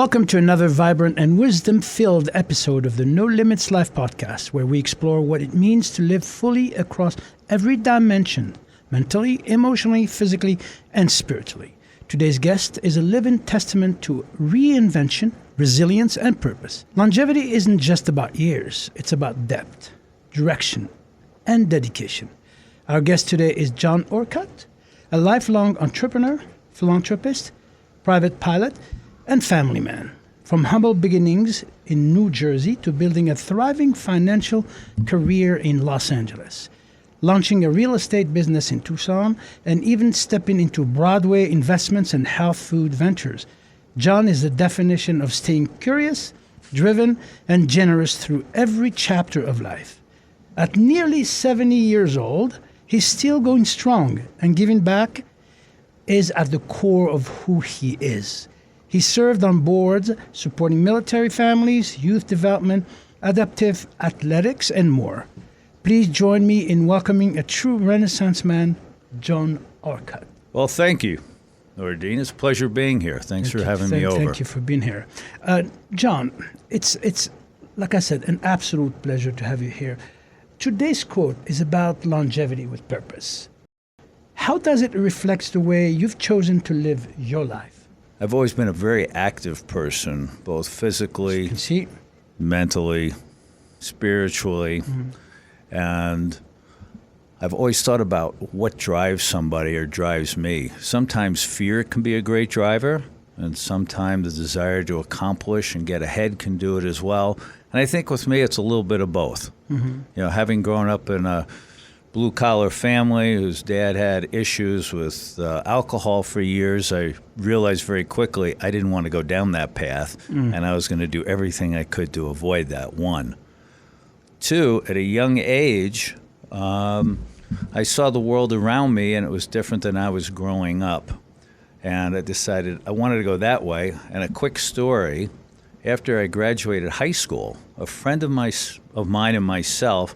Welcome to another vibrant and wisdom-filled episode of the No Limits Life podcast, where we explore what it means to live fully across every dimension, mentally, emotionally, physically, and spiritually. Today's guest is a living testament to reinvention, resilience, and purpose. Longevity isn't just about years, it's about depth, direction, and dedication. Our guest today is John Orcutt, a lifelong entrepreneur, philanthropist, private pilot, and family man. From humble beginnings in New Jersey to building a thriving financial career in Los Angeles, launching a real estate business in Tucson, and even stepping into Broadway investments and health food ventures, John is the definition of staying curious, driven, and generous through every chapter of life. At nearly 70 years old, he's still going strong, and giving back is at the core of who he is. He served on boards supporting military families, youth development, adaptive athletics, and more. Please join me in welcoming a true Renaissance man, John Orcutt. Well, thank you, Nordine. It's a pleasure being here. Thanks for having me over. Thank you for being here. John, it's like I said, an absolute pleasure to have you here. Today's quote is about longevity with purpose. How does it reflect the way you've chosen to live your life? I've always been a very active person, both physically, mentally, spiritually, and I've always thought about what drives somebody or drives me. Sometimes fear can be a great driver, and sometimes the desire to accomplish and get ahead can do it as well. And I think with me, it's a little bit of both. You know, having grown up in a blue-collar family whose dad had issues with alcohol for years, I realized very quickly I didn't want to go down that path, and I was going to do everything I could to avoid that, one. Two, at a young age, I saw the world around me, and it was different than I was growing up. And I decided I wanted to go that way. And a quick story, after I graduated high school, a friend of mine and myself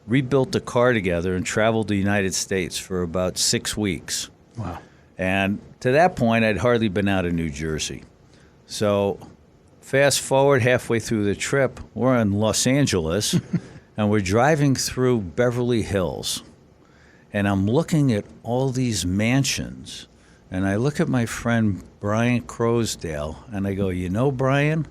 rebuilt a car together and traveled to the United States for about 6 weeks. Wow. And to that point, I'd hardly been out of New Jersey. So fast forward halfway through the trip, we're in Los Angeles, and we're driving through Beverly Hills. And I'm looking at all these mansions, and I look at my friend Brian Crosdale, and I go, you know, Brian,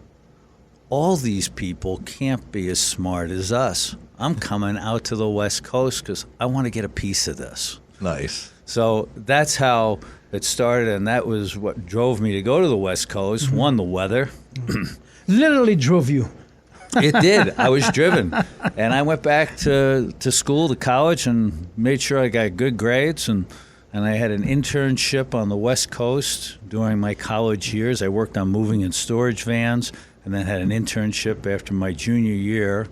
all these people can't be as smart as us. I'm coming out to the West Coast because I want to get a piece of this. Nice. So that's how it started, and that was what drove me to go to the West Coast. One, the weather. Literally drove you. It did. I was driven. And I went back to school, to college, and made sure I got good grades. And I had an internship on the West Coast during my college years. I worked on moving and storage vans, and then had an internship after my junior year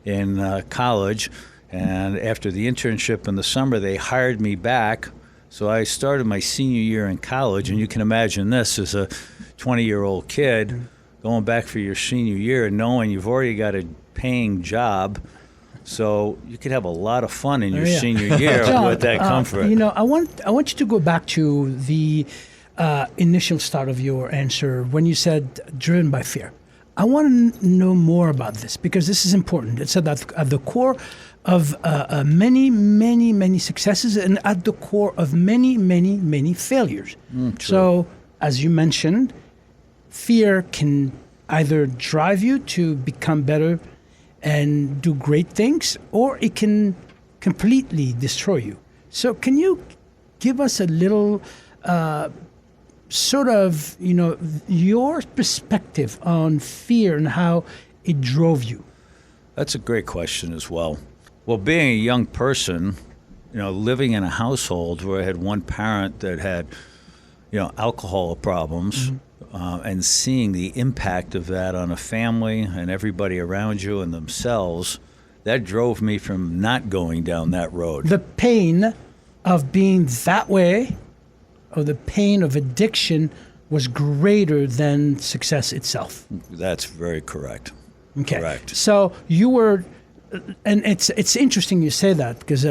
in college. And after the internship in the summer, they hired me back. So I started my senior year in college, and you can imagine this as a 20-year-old kid going back for your senior year and knowing you've already got a paying job. So you could have a lot of fun in your senior year John, with that comfort. You know, I want you to go back to the initial start of your answer when you said driven by fear. I want to know more about this because this is important. It's at the core of many, many, many successes and at the core of many, many, many failures. So, as you mentioned, fear can either drive you to become better and do great things, or it can completely destroy you. So can you give us a little sort of, you know, your perspective on fear and how it drove you? That's a great question as well. Well, being a young person, you know, living in a household where I had one parent that had, you know, alcohol problems, and seeing the impact of that on a family and everybody around you and themselves, that drove me from not going down that road. The pain of being that way, or the pain of addiction, was greater than success itself. That's very correct. Okay. Correct. So you were, and it's interesting you say that because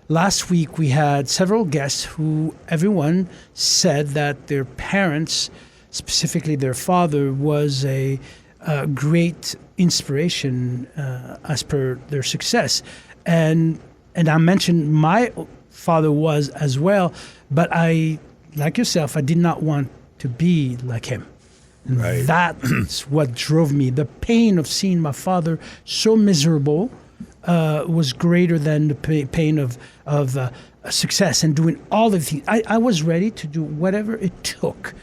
last week we had several guests who everyone said that their parents specifically their father, was a great inspiration as per their success. And I mentioned my father was as well, but I, like yourself, I did not want to be like him. And Right. that's what drove me. The pain of seeing my father so miserable was greater than the pain of success and doing all the things. I was ready to do whatever it took,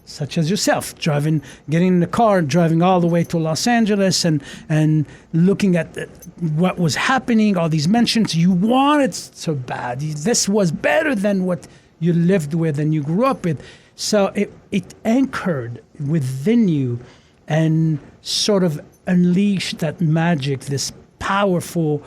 such as yourself, getting in the car, driving all the way to Los Angeles and looking at what was happening, all these mentions. You wanted so bad. This was better than what you lived with and you grew up with. So it anchored within you and sort of unleashed that magic, this powerful,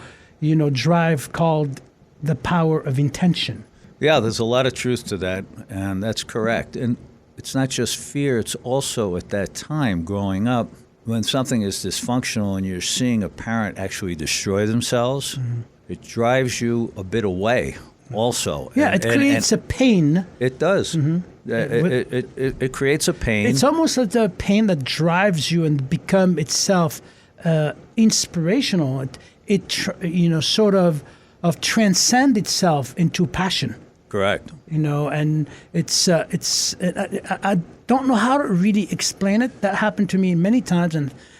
drive called the power of intention. Yeah, there's a lot of truth to that, and that's correct. And it's not just fear, it's also at that time growing up, when something is dysfunctional and you're seeing a parent actually destroy themselves, it drives you a bit away also. Yeah, it creates a pain. It does. It creates a pain. It's almost like the pain that drives you and become itself inspirational. It sort of transcend itself into passion. Correct. And I don't know how to really explain it. That happened to me many times,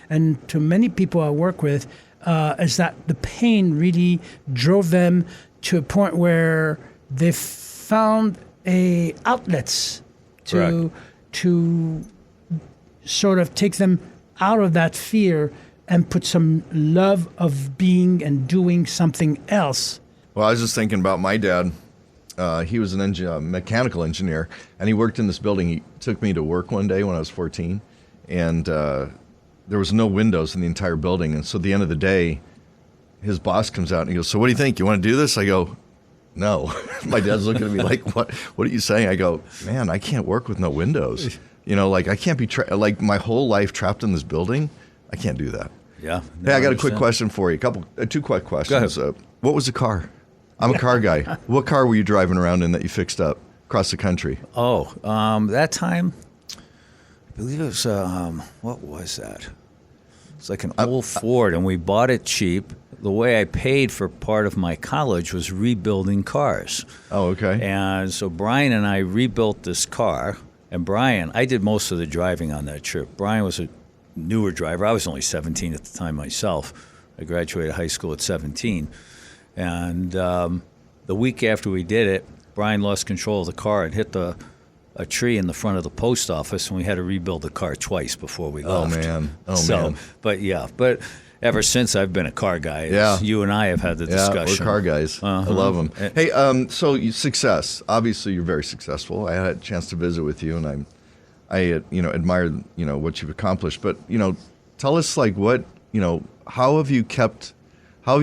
and to many people I work with, is that the pain really drove them to a point where they found outlets to sort of take them out of that fear and put some love of being and doing something else. Well, I was just thinking about my dad. He was an mechanical engineer, and he worked in this building. He took me to work one day when I was 14, and there was no windows in the entire building. And so at the end of the day, his boss comes out and he goes, "So what do you think? You want to do this?" I go, "No." My dad's looking at me like, "What are you saying?" I go, "Man, I can't work with no windows. I can't be like my whole life trapped in this building. I can't do that." Yeah. Hey, I got a quick question for you. Two quick questions. Go ahead. What was the car? I'm a car guy. What car were you driving around in that you fixed up across the country? Oh, that time, I believe it was, what was that? It's like an old Ford, and we bought it cheap. The way I paid for part of my college was rebuilding cars. Oh, okay. And so Brian and I rebuilt this car. And Brian, I did most of the driving on that trip. Brian was a newer driver. I was only 17 at the time myself. I graduated high school at 17. And the week after we did it, Brian lost control of the car and hit a tree in the front of the post office, and we had to rebuild the car twice before we left. Man. But ever since, I've been a car guy. Yeah. You and I have had the discussion. We're car guys. I love them. Hey, so success. Obviously, you're very successful. I had a chance to visit with you, and I admire what you've accomplished. But tell us how have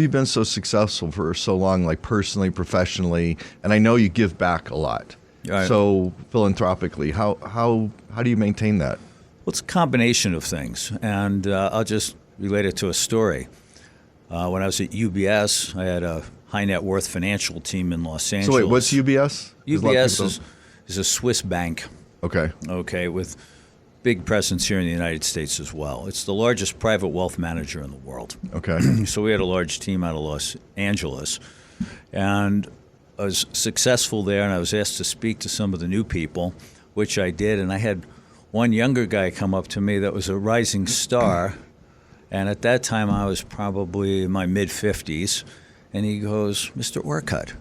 you been so successful for so long, like personally, professionally? And I know you give back a lot. Right. So philanthropically, how do you maintain that? Well, it's a combination of things, and I'll just relate it to a story. When I was at UBS, I had a high net worth financial team in Los Angeles. So wait, what's UBS? UBS is a Swiss bank. Okay. Okay, with big presence here in the United States as well. It's the largest private wealth manager in the world. Okay. So we had a large team out of Los Angeles, and I was successful there, and I was asked to speak to some of the new people, which I did, and I had one younger guy come up to me that was a rising star, and at that time I was probably in my mid-50s, and he goes, "Mr. Orcutt,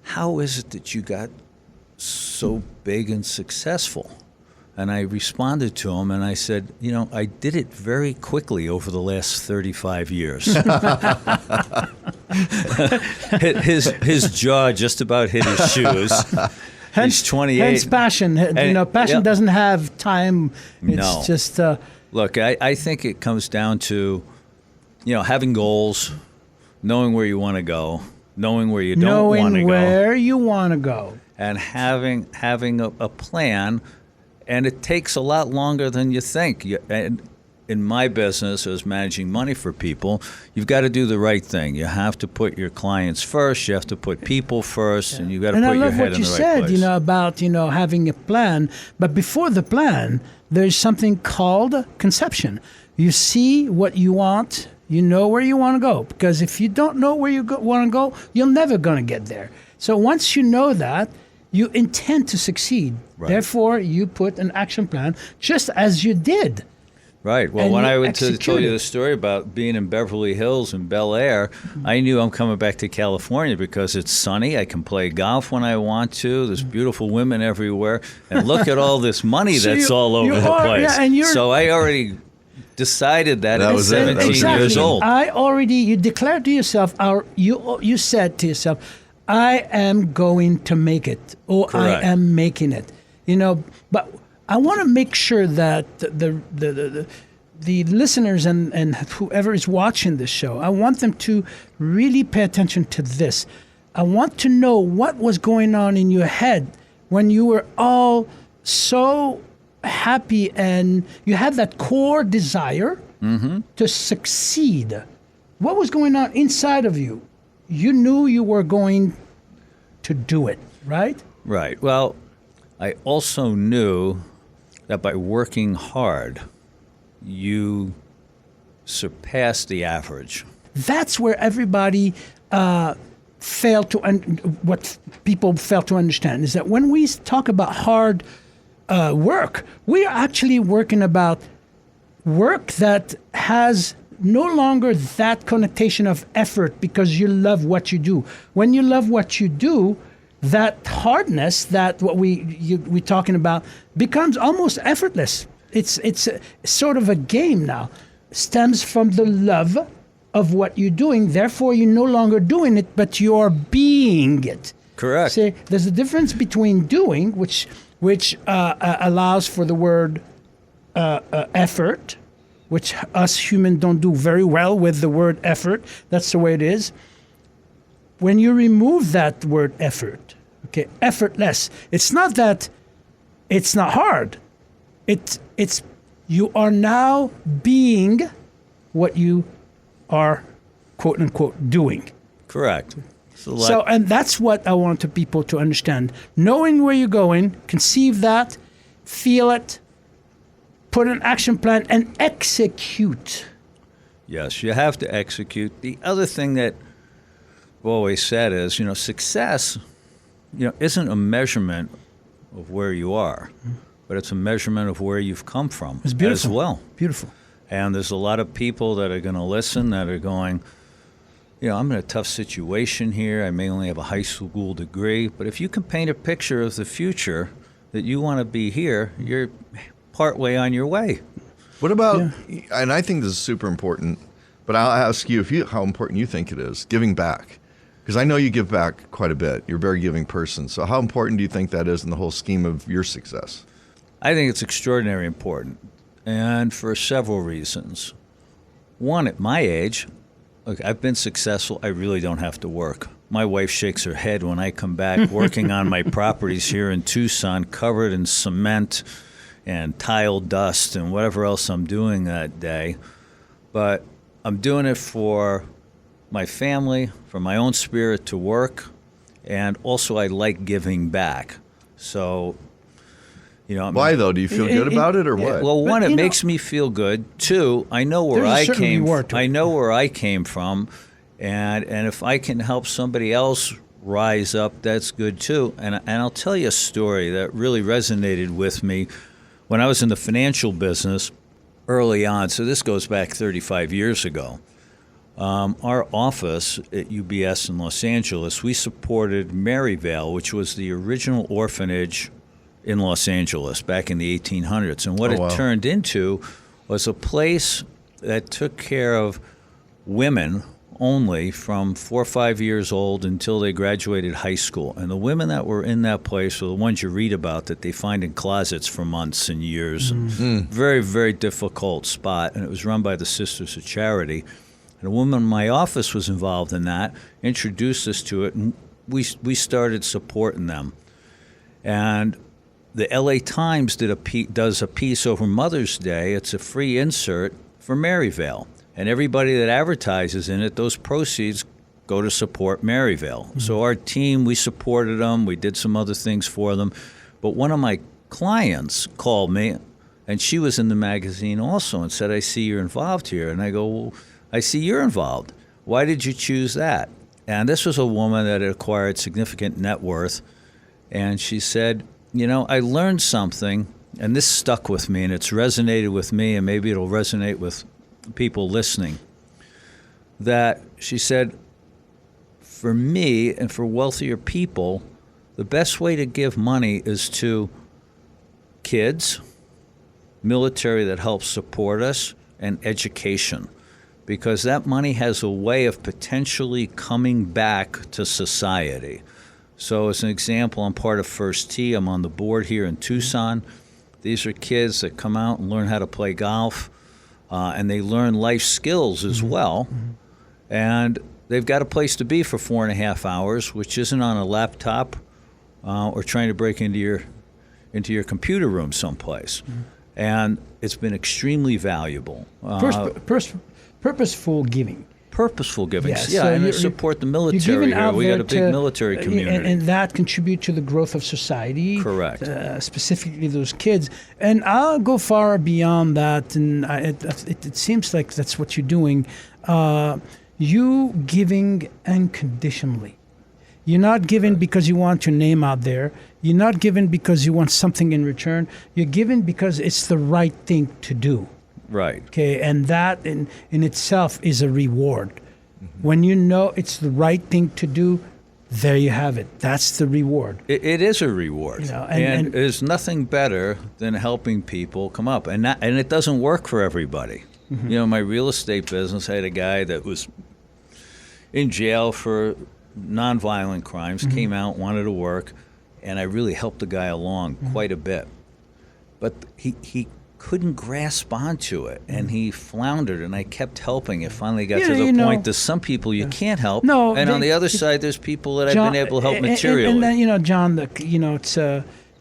how is it that you got so big and successful?" And I responded to him, and I said, I did it very quickly over the last 35 years. His jaw just about hit his shoes. He's 28. Hence passion. Passion doesn't have time. It's just... Look, I think it comes down to, having goals, knowing where you want to go, knowing where you don't want to go. Knowing where you want to go. And having a plan. And it takes a lot longer than you think. And in my business as managing money for people, you've got to do the right thing. You have to put your clients first. You have to put people first, and you've got to put your head in the right place. And I love what you said, about, having a plan. But before the plan, there's something called conception. You see what you want. You know where you want to go. Because if you don't know where you want to go, you're never going to get there. So once you know that, you intend to succeed. Right. Therefore, you put an action plan, just as you did. Right. Well, when I went to tell you the story about being in Beverly Hills and Bel Air, I knew I'm coming back to California because it's sunny. I can play golf when I want to. There's beautiful women everywhere. And look at all this money that's all over the place. Yeah, so I already decided that at 17 years old. You declared to yourself, you said to yourself, I am going to make it, or Correct. I am making it. But I want to make sure that the listeners and whoever is watching this show, I want them to really pay attention to this. I want to know what was going on in your head when you were all so happy and you had that core desire to succeed. What was going on inside of you? You knew you were going to do it, right? Right. Well, I also knew that by working hard, you surpass the average. That's where everybody failed to, what people fail to understand is that when we talk about hard work, we are actually working about work that has no longer that connotation of effort because you love what you do. When you love what you do, that hardness, that what we're talking about, becomes almost effortless. It's sort of a game now. Stems from the love of what you're doing. Therefore, you're no longer doing it, but you're being it. Correct. See, there's a difference between doing, which allows for the word effort, which us humans don't do very well with the word effort. That's the way it is. When you remove that word effort, effortless, it's not that it's not hard. It's you are now being what you are, quote unquote, doing. Correct. So, and that's what I want people to understand. Knowing where you're going, conceive that, feel it, put an action plan, and execute. Yes, you have to execute. The other thing that I've always said is, success, isn't a measurement of where you are, but it's a measurement of where you've come from as well. Beautiful. And there's a lot of people that are going to listen that are going, I'm in a tough situation here. I may only have a high school degree, but if you can paint a picture of the future that you want to be here, you're partway on your way. What about, and I think this is super important, but I'll ask you how important you think it is, giving back. Because I know you give back quite a bit. You're a very giving person. So how important do you think that is in the whole scheme of your success? I think it's extraordinarily important, and for several reasons. One, at my age, look, I've been successful. I really don't have to work. My wife shakes her head when I come back working on my properties here in Tucson, covered in cement and tile dust and whatever else I'm doing that day. But I'm doing it for my family, for my own spirit to work, and also I like giving back. So, why though? Do you feel good about it, or what? Well, one, it makes me feel good. Two, I know where I came. I know where I came from, and if I can help somebody else rise up, that's good too. And I'll tell you a story that really resonated with me when I was in the financial business early on. So this goes back 35 years ago. Our office at UBS in Los Angeles, we supported Maryvale, which was the original orphanage in Los Angeles back in the 1800s. And what it turned into was a place that took care of women only from 4 or 5 years old until they graduated high school. And the women that were in that place were the ones you read about that they find in closets for months and years. Mm-hmm. Very, very difficult spot. And it was run by the Sisters of Charity. And a woman in my office was involved in that, introduced us to it, and we started supporting them. And the LA Times does a piece over Mother's Day. It's a free insert for Maryvale. And everybody that advertises in it, those proceeds go to support Maryvale. Mm-hmm. So our team, we supported them. We did some other things for them. But one of my clients called me, and she was in the magazine also, and said, I see you're involved here. And I go, well, I see you're involved. Why did you choose that? And this was a woman that had acquired significant net worth. And she said, I learned something, and this stuck with me, and it's resonated with me, and maybe it'll resonate with people listening, that she said, for me and for wealthier people, the best way to give money is to kids, military that helps support us, and education, because that money has a way of potentially coming back to society. So as an example, I'm part of First Tee. I'm on the board here in Tucson. These are kids that come out and learn how to play golf. And they learn life skills as well. Mm-hmm. And they've got a place to be for 4.5 hours, which isn't on a laptop or trying to break into your computer room someplace. Mm-hmm. And it's been extremely valuable. Purposeful giving. Purposeful giving. Yeah, and I support the military here. We got a big military community. And that contribute to the growth of society. Correct. Specifically those kids. And I'll go far beyond that, and it seems like that's what you're doing. You giving unconditionally. You're not giving because you want your name out there. You're not giving because you want something in return. You're giving because it's the right thing to do. Right. Okay, and that in itself is a reward. Mm-hmm. When you know it's the right thing to do, there you have it. That's the reward. It is a reward. And there's nothing better than helping people come up. And it doesn't work for everybody. Mm-hmm. My real estate business, I had a guy that was in jail for nonviolent crimes, mm-hmm. came out, wanted to work, and I really helped the guy along mm-hmm. quite a bit. But he couldn't grasp onto it, and he floundered, and I kept helping. It finally got to the point that some people you can't help, and on the other side, there's people that John, I've been able to help materially. And then, John, it's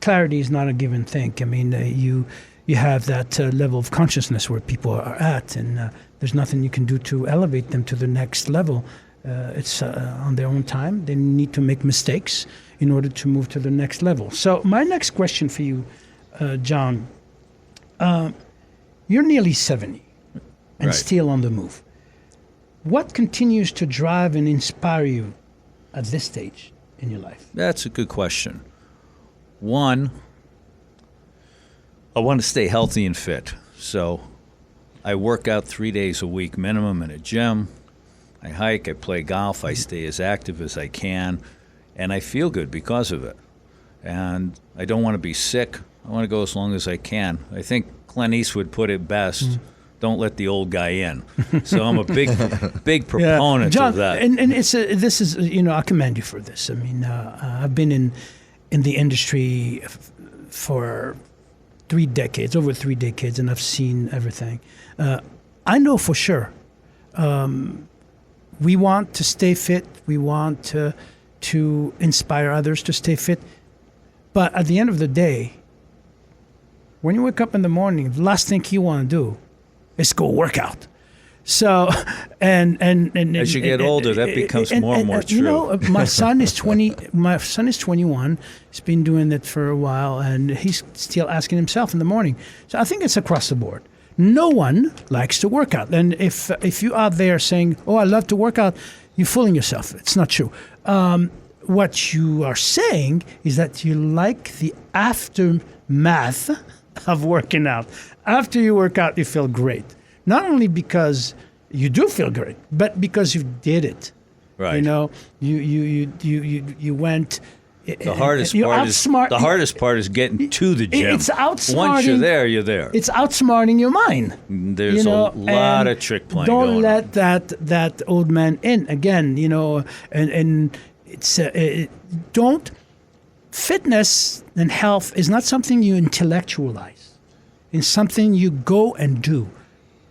clarity is not a given thing. I mean, you have that level of consciousness where people are at, and there's nothing you can do to elevate them to the next level. It's on their own time. They need to make mistakes in order to move to the next level. So my next question for you, John, you're nearly 70 and right. still on the move. What continues to drive and inspire you at this stage in your life? That's a good question. One, I want to stay healthy and fit. So I work out 3 days a week minimum in a gym. I hike, I play golf, I stay as active as I can, and I feel good because of it. And I don't want to be sick. I want to go as long as I can. I think Clint Eastwood put it best, don't let the old guy in. So I'm a big proponent John, of that. And this is, I commend you for this. I mean, I've been in the industry for over 3 decades, and I've seen everything. I know for sure we want to stay fit. We want to inspire others to stay fit. But at the end of the day, when you wake up in the morning, the last thing you want to do is go work out. So, and as you get older, that becomes more and more true. My son is 20. My son is 21. He's been doing it for a while, and he's still asking himself in the morning. So I think it's across the board. No one likes to work out. And if you out there saying, "Oh, I love to work out," you're fooling yourself. It's not true. What you are saying is that you like the aftermath of working out. After you work out, you feel great. Not only because you do feel great, but because you did it. Right. You went. The hardest part is getting to the gym. It's outsmarting. Once you're there, you're there. It's outsmarting your mind. There's a lot of trick playing going on. Don't let that old man in again. And it's don't. Fitness and health is not something you intellectualize. It's something you go and do.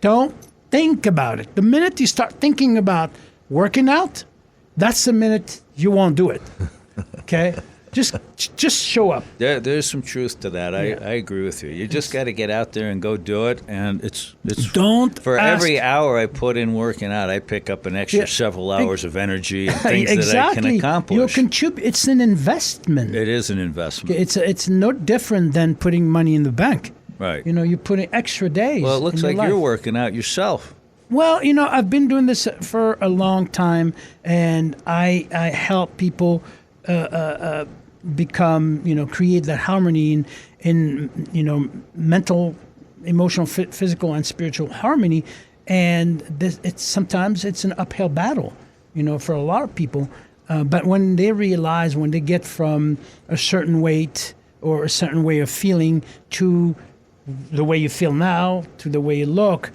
Don't think about it. The minute you start thinking about working out, that's the minute you won't do it. Okay? Just show up. There's some truth to that. I agree with you. You just got to get out there and go do it. And it's for every hour I put in working out, I pick up an extra several hours of energy and things that I can accomplish. It's an investment. It is an investment. It's no different than putting money in the bank. Right. You put in extra days. Well, it looks like you're working out yourself. Well, I've been doing this for a long time, and I help people become, create that harmony in mental, emotional, physical, and spiritual harmony. And sometimes it's an uphill battle, for a lot of people. But when they realize, when they get from a certain weight or a certain way of feeling to the way you feel now, to the way you look,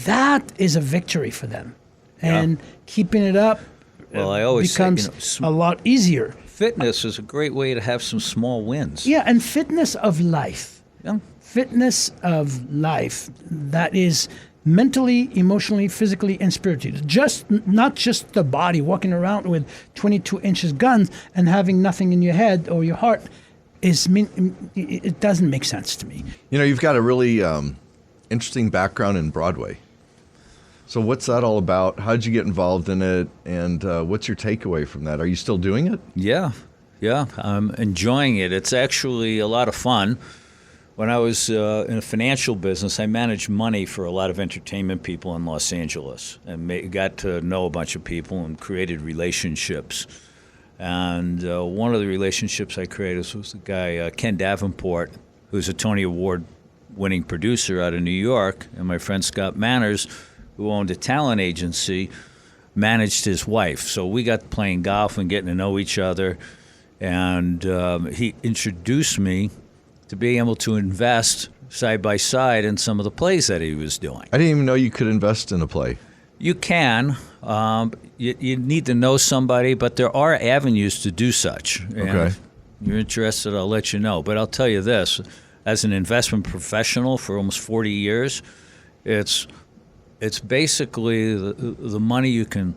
that is a victory for them. And keeping it up I always becomes a lot easier. Fitness is a great way to have some small wins. Yeah, and fitness of life. Yeah. Fitness of life that is mentally, emotionally, physically, and spiritually. Not just the body, walking around with 22 inches guns and having nothing in your head or your heart. It doesn't make sense to me. You've got a really interesting background in Broadway. So what's that all about? How did you get involved in it? And what's your takeaway from that? Are you still doing it? Yeah, I'm enjoying it. It's actually a lot of fun. When I was in a financial business, I managed money for a lot of entertainment people in Los Angeles and got to know a bunch of people and created relationships. And one of the relationships I created was the guy, Ken Davenport, who's a Tony Award-winning producer out of New York, and my friend Scott Manners, who owned a talent agency, managed his wife. So we got playing golf and getting to know each other, and he introduced me to being able to invest side by side in some of the plays that he was doing. I didn't even know you could invest in a play. You can. You need to know somebody, but there are avenues to do such. And if you're interested, I'll let you know. But I'll tell you this, as an investment professional for almost 40 years, it's basically the money you can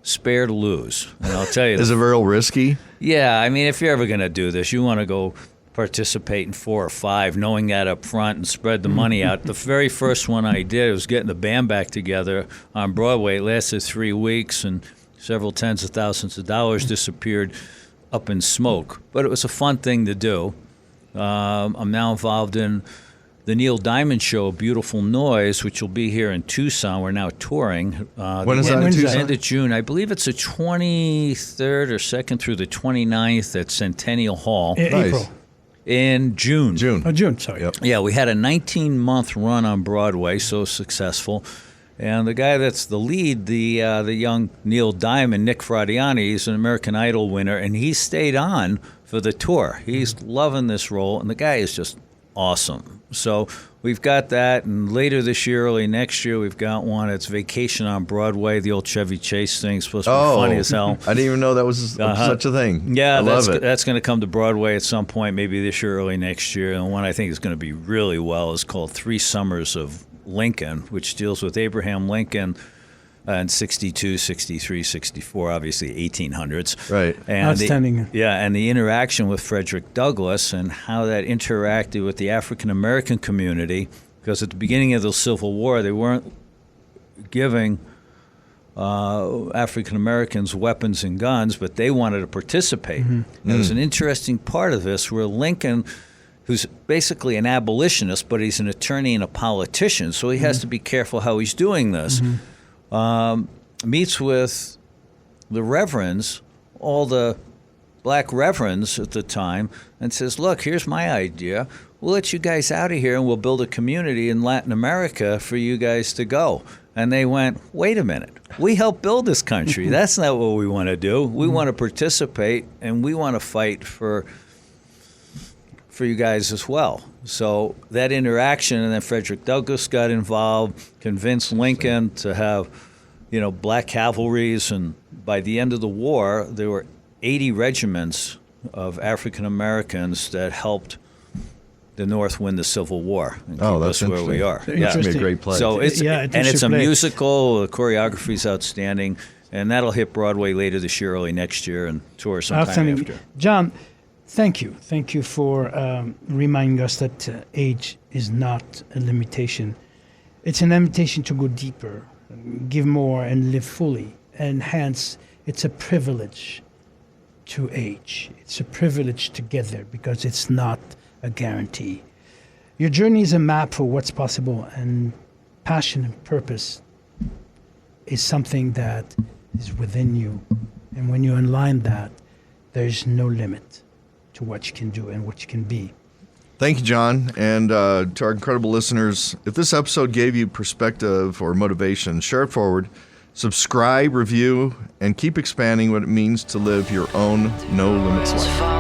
spare to lose. And I'll tell you Is it real risky? Yeah, I mean, if you're ever going to do this, you want to go participate in 4 or 5, knowing that up front and spread the money out. The very first one I did was getting the band back together on Broadway. It lasted 3 weeks, and several tens of thousands of dollars disappeared up in smoke. But it was a fun thing to do. I'm now involved in the Neil Diamond Show, Beautiful Noise, which will be here in Tucson. We're now touring. When is that in Tucson? End of June. I believe it's the 23rd or 2nd through the 29th at Centennial Hall. April. In June. Oh, June, sorry. Yep. Yeah, we had a 19-month run on Broadway, so successful. And the guy that's the lead, the young Neil Diamond, Nick Fradiani, he's an American Idol winner, and he stayed on for the tour. He's loving this role, and the guy is just awesome. So we've got that, and later this year, early next year, we've got one. It's Vacation on Broadway, the old Chevy Chase thing. It's supposed to be funny as hell. I didn't even know that was such a thing. Yeah, I love it. That's going to come to Broadway at some point, maybe this year, early next year. And one I think is going to be really well is called 3 Summers of Lincoln, which deals with Abraham Lincoln in 62, 63, 64, obviously 1800s. Right. And Outstanding. and the interaction with Frederick Douglass and how that interacted with the African-American community, because at the beginning of the Civil War, they weren't giving African-Americans weapons and guns, but they wanted to participate. And there was an interesting part of this where Lincoln, who's basically an abolitionist, but he's an attorney and a politician, so he has to be careful how he's doing this. Meets with the reverends, all the black reverends at the time, and says, look, here's my idea. We'll let you guys out of here and we'll build a community in Latin America for you guys to go. And they went, wait a minute, we helped build this country. That's not what we want to do. We want to participate and we want to fight for you guys as well. So that interaction, and then Frederick Douglass got involved, convinced Lincoln to have, black cavalries, and by the end of the war, there were 80 regiments of African Americans that helped the North win the Civil War and keep us where we are. It's going to be a great play. So it's a musical. The choreography is outstanding. And that'll hit Broadway later this year, early next year, and tour sometime Outstanding. after. John, thank you. Thank you for reminding us that age is not a limitation. It's an invitation to go deeper, give more, and live fully. And hence, it's a privilege to age. It's a privilege together because it's not a guarantee. Your journey is a map for what's possible, and passion and purpose is something that is within you. And when you align that, there's no limit to what you can do and what you can be. Thank you, John. And to our incredible listeners, if this episode gave you perspective or motivation, share it forward, subscribe, review, and keep expanding what it means to live your own no limits life.